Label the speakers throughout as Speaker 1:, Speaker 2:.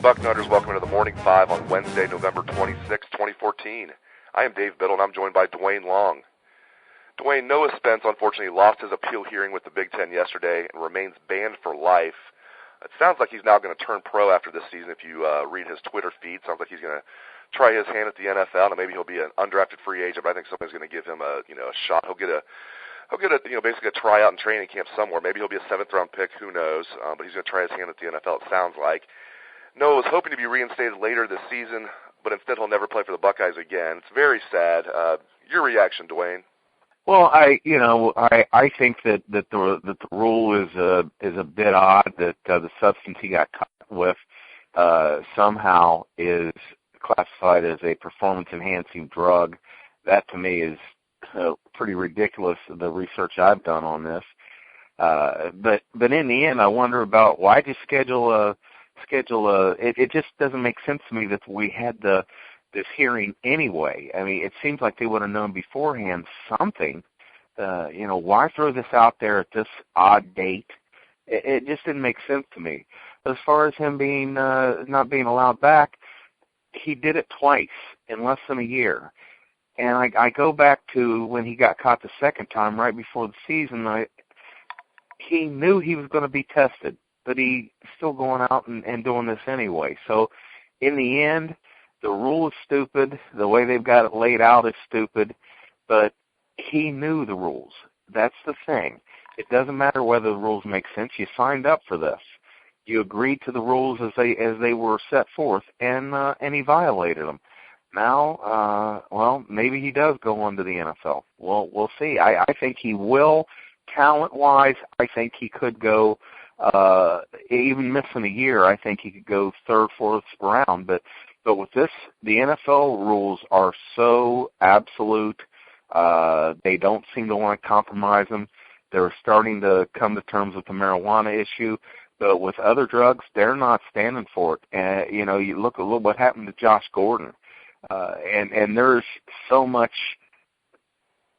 Speaker 1: Bucknutters, welcome to the Morning 5 on Wednesday, November 26, 2014. I am Dave Biddle, and I'm joined by Duane Long. Duane, Noah Spence unfortunately lost his appeal hearing with the Big Ten yesterday and remains banned for life. It sounds like he's now going to turn pro after this season if you read his Twitter feed. Sounds like he's going to try his hand at the NFL, and maybe he'll be an undrafted free agent, but I think somebody's going to give him a shot. He'll get a basically a tryout in training camp somewhere. Maybe he'll be a 7th-round pick, who knows, but he's going to try his hand at the NFL, it sounds like. Noah was hoping to be reinstated later this season, but instead he'll never play for the Buckeyes again. It's very sad. Your reaction, Duane?
Speaker 2: Well, I think that the rule is a bit odd, that the substance he got caught with somehow is classified as a performance-enhancing drug. That to me is pretty ridiculous, the research I've done on this. But in the end, I wonder about why you schedule it just doesn't make sense to me that we had this hearing anyway. I mean, it seems like they would have known beforehand something. Why throw this out there at this odd date? It just didn't make sense to me. As far as him being not being allowed back, he did it twice in less than a year. And I go back to when he got caught the second time, right before the season. He knew he was going to be tested, but he's still going out and doing this anyway. So in the end, the rule is stupid. The way they've got it laid out is stupid, but he knew the rules. That's the thing. It doesn't matter whether the rules make sense. You signed up for this. You agreed to the rules as they were set forth, and he violated them. Now, maybe he does go on to the NFL. Well, we'll see. I think he will. Talent-wise, I think he could go, even missing a year, I think he could go 3rd, 4th round. But with this, the NFL rules are so absolute. They don't seem to want to compromise them. They're starting to come to terms with the marijuana issue. But with other drugs, they're not standing for it. And, you look at what happened to Josh Gordon. And there's so much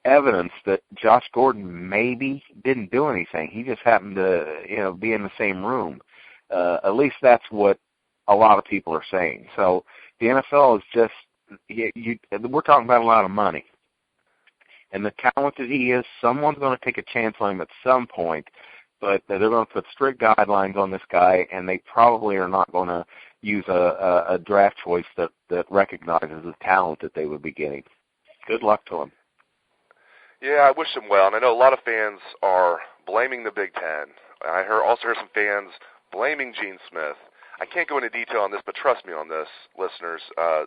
Speaker 2: evidence that Josh Gordon maybe didn't do anything. He just happened to, be in the same room. At least that's what a lot of people are saying. So the NFL is just, we're talking about a lot of money. And the talented he is, someone's going to take a chance on him at some point, but they're going to put strict guidelines on this guy, and they probably are not going to use a draft choice that recognizes the talent that they would be getting. Good luck to him.
Speaker 1: Yeah, I wish him well, and I know a lot of fans are blaming the Big Ten. I also heard some fans blaming Gene Smith. I can't go into detail on this, but trust me on this, listeners.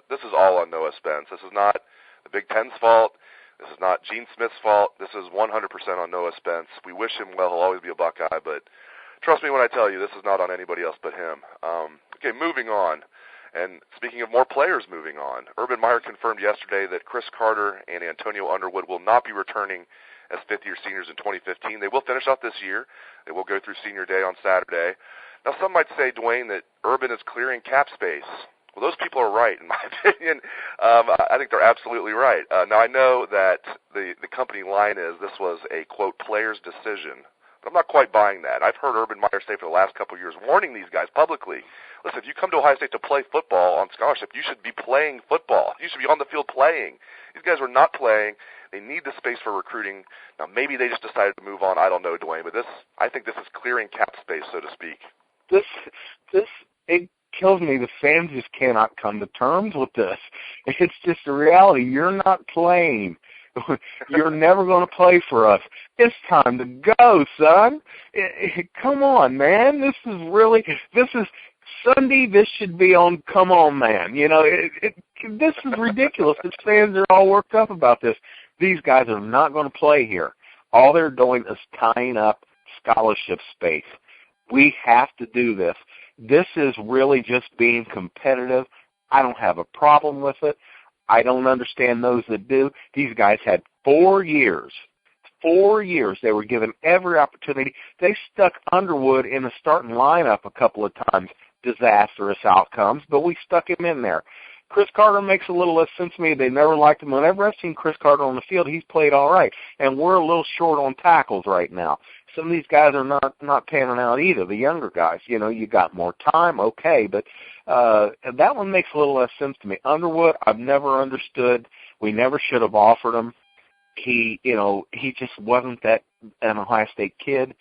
Speaker 1: This is all on Noah Spence. This is not the Big Ten's fault. This is not Gene Smith's fault. This is 100% on Noah Spence. We wish him well. He'll always be a Buckeye, but trust me when I tell you, this is not on anybody else but him. Okay, moving on. And speaking of more players moving on, Urban Meyer confirmed yesterday that Chris Carter and Antonio Underwood will not be returning as fifth-year seniors in 2015. They will finish out this year. They will go through senior day on Saturday. Now, some might say, Duane, that Urban is clearing cap space. Well, those people are right, in my opinion. I think they're absolutely right. Now, I know that the company line is this was a, quote, player's decision. But I'm not quite buying that. I've heard Urban Meyer say for the last couple of years, warning these guys publicly, listen, if you come to Ohio State to play football on scholarship, you should be playing football. You should be on the field playing. These guys are not playing. They need the space for recruiting. Now, maybe they just decided to move on. I don't know, Duane, but I think this is clearing cap space, so to speak.
Speaker 2: It kills me. The fans just cannot come to terms with this. It's just a reality. You're not playing. You're never going to play for us. It's time to go, son. Come on, man. This is Sunday. This should be on Come On, Man. This is ridiculous. The fans are all worked up about this. These guys are not going to play here. All they're doing is tying up scholarship space. We have to do this. This is really just being competitive I don't have a problem with it. I don't understand those that do. These guys had 4 years. 4 years. They were given every opportunity. They stuck Underwood in the starting lineup a couple of times. Disastrous outcomes, but we stuck him in there. Chris Carter makes a little less sense to me. They never liked him. Whenever I've seen Chris Carter on the field, he's played all right. And we're a little short on tackles right now. Some of these guys are not panning out either, the younger guys. You know, you got more time, okay, but that one makes a little less sense to me. Underwood, I've never understood. We never should have offered him. He just wasn't an Ohio State kid,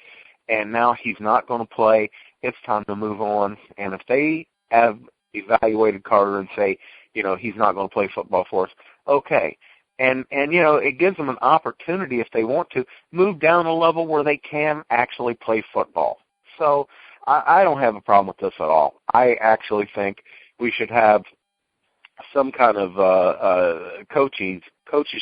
Speaker 2: and now he's not going to play. It's time to move on. And if they have evaluated Carter and say, he's not going to play football for us, okay. And it gives them an opportunity, if they want to, move down a level where they can actually play football. So I don't have a problem with this at all. I actually think we should have some kind of coaches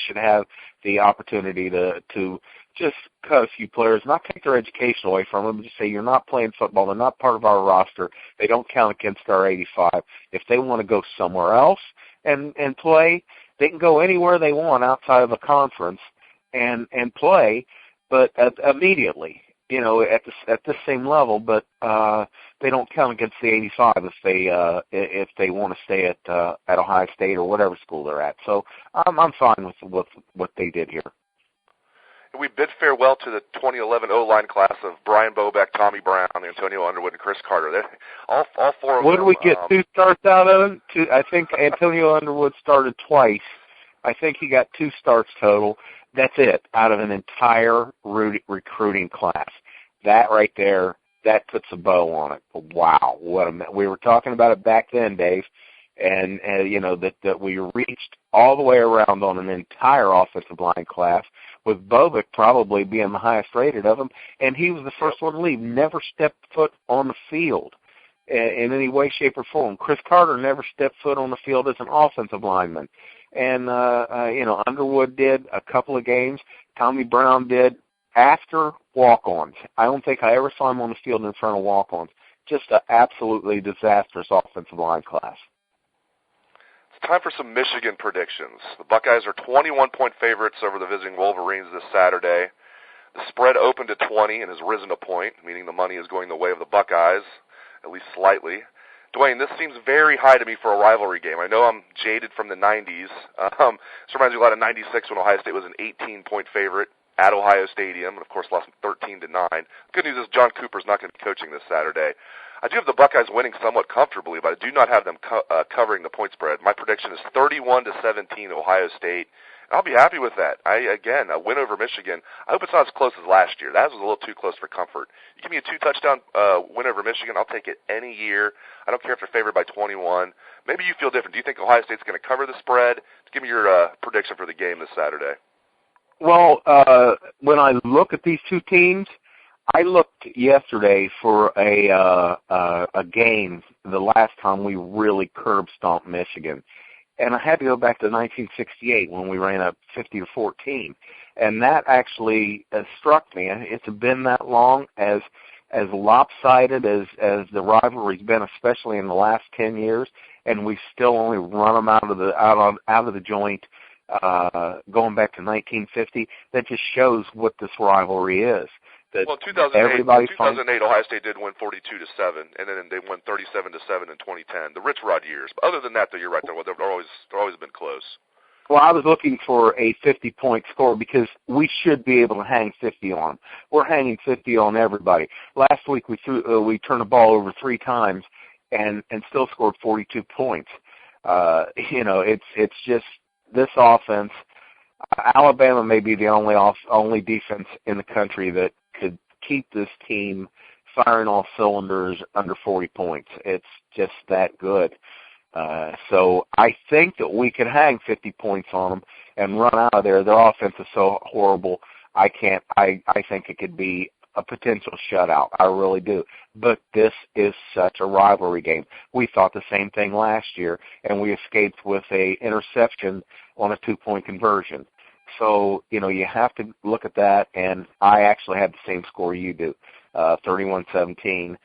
Speaker 2: should have the opportunity to just cut a few players, not take their education away from them, just say you're not playing football, they're not part of our roster, they don't count against our 85. If they want to go somewhere else and play, they can go anywhere they want outside of a conference and play, but immediately, at the same level, but they don't count against the 85 if they want to stay at Ohio State or whatever school they're at. So I'm fine with what they did here.
Speaker 1: We bid farewell to the 2011 O-line class of Brian Bobeck, Tommy Brown, Antonio Underwood, and Chris Carter. All four of them.
Speaker 2: What did we get, 2 starts out of them? I think Antonio Underwood started twice. I think he got 2 starts total. That's it, out of an entire recruiting class. That right there, that puts a bow on it. Wow, we were talking about it back then, Dave, and that we reached all the way around on an entire offensive line class, with Bobeck probably being the highest rated of them, and he was the first one to leave. Never stepped foot on the field in any way, shape, or form. Chris Carter never stepped foot on the field as an offensive lineman. And, Underwood did a couple of games. Tommy Brown did after walk-ons. I don't think I ever saw him on the field in front of walk-ons. Just an absolutely disastrous offensive line class.
Speaker 1: It's time for some Michigan predictions. The Buckeyes are 21-point favorites over the visiting Wolverines this Saturday. The spread opened at 20 and has risen a point, meaning the money is going the way of the Buckeyes, at least slightly. Duane, this seems very high to me for a rivalry game. I know I'm jaded from the 90s. This reminds me a lot of 96 when Ohio State was an 18-point favorite at Ohio Stadium, and of course lost 13-9. Good news is John Cooper's not going to be coaching this Saturday. I do have the Buckeyes winning somewhat comfortably, but I do not have them covering the point spread. My prediction is 31-17 Ohio State. I'll be happy with that. A win over Michigan. I hope it's not as close as last year. That was a little too close for comfort. You give me a 2-touchdown win over Michigan, I'll take it any year. I don't care if they're favored by 21. Maybe you feel different. Do you think Ohio State's going to cover the spread? Give me your prediction for the game this Saturday.
Speaker 2: Well, when I look at these two teams, I looked yesterday for a game the last time we really curb stomped Michigan. And I had to go back to 1968 when we ran up 50-14, and that actually struck me. It's been that long, as lopsided as the rivalry's been, especially in the last 10 years, and we still only run them out of the joint. Going back to 1950, that just shows what this rivalry is.
Speaker 1: Well, 2008, Ohio State did win 42-7, and then they won 37-7 in 2010. The Rich Rod years. But other than that, though, you're right. They've always been close.
Speaker 2: Well, I was looking for a 50-point score because we should be able to hang 50 on them. We're hanging 50 on everybody. Last week we turned the ball over 3 times and still scored 42 points. It's just this offense. Alabama may be the only defense in the country that could keep this team firing all cylinders under 40 points. It's just that good. So I think that we could hang 50 points on them and run out of there. Their offense is so horrible. I think it could be a potential shutout. I really do. But this is such a rivalry game. We thought the same thing last year, and we escaped with a interception on a 2-point conversion. So, you have to look at that, and I actually had the same score you do, 31-17.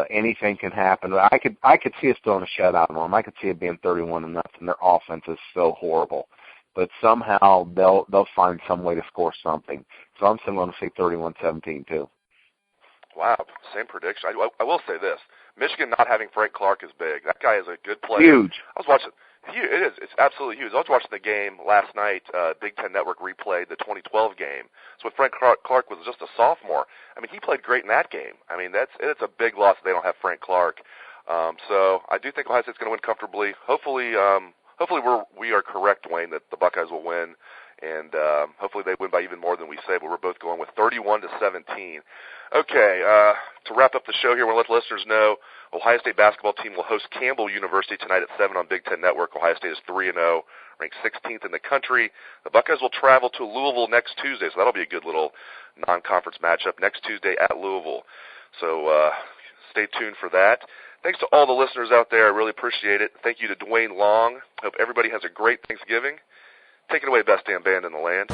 Speaker 2: Anything can happen. I could see us throwing a shutout on them. I could see it being 31-0. Their offense is so horrible, but somehow they'll find some way to score something. So I'm still going to say 31-17 too.
Speaker 1: Wow, same prediction. I will say this: Michigan not having Frank Clark is big. That guy is a good player.
Speaker 2: Huge.
Speaker 1: I was watching. It is. It's absolutely huge. I was watching the game last night. Big Ten Network replayed the 2012 game. So when Frank Clark was just a sophomore, I mean, he played great in that game. I mean, it's a big loss that they don't have Frank Clark. So I do think Ohio State's going to win comfortably. Hopefully we are correct, Duane, that the Buckeyes will win, and hopefully they win by even more than we say. But we're both going with 31-17. Okay, to wrap up the show here, we'll let the listeners know Ohio State basketball team will host Campbell University tonight at 7 on Big Ten Network. Ohio State is 3-0, ranked 16th in the country. The Buckeyes will travel to Louisville next Tuesday, so that'll be a good little non-conference matchup next Tuesday at Louisville. So stay tuned for that. Thanks to all the listeners out there. I really appreciate it. Thank you to Duane Long. Hope everybody has a great Thanksgiving. Take it away, best damn band in the land.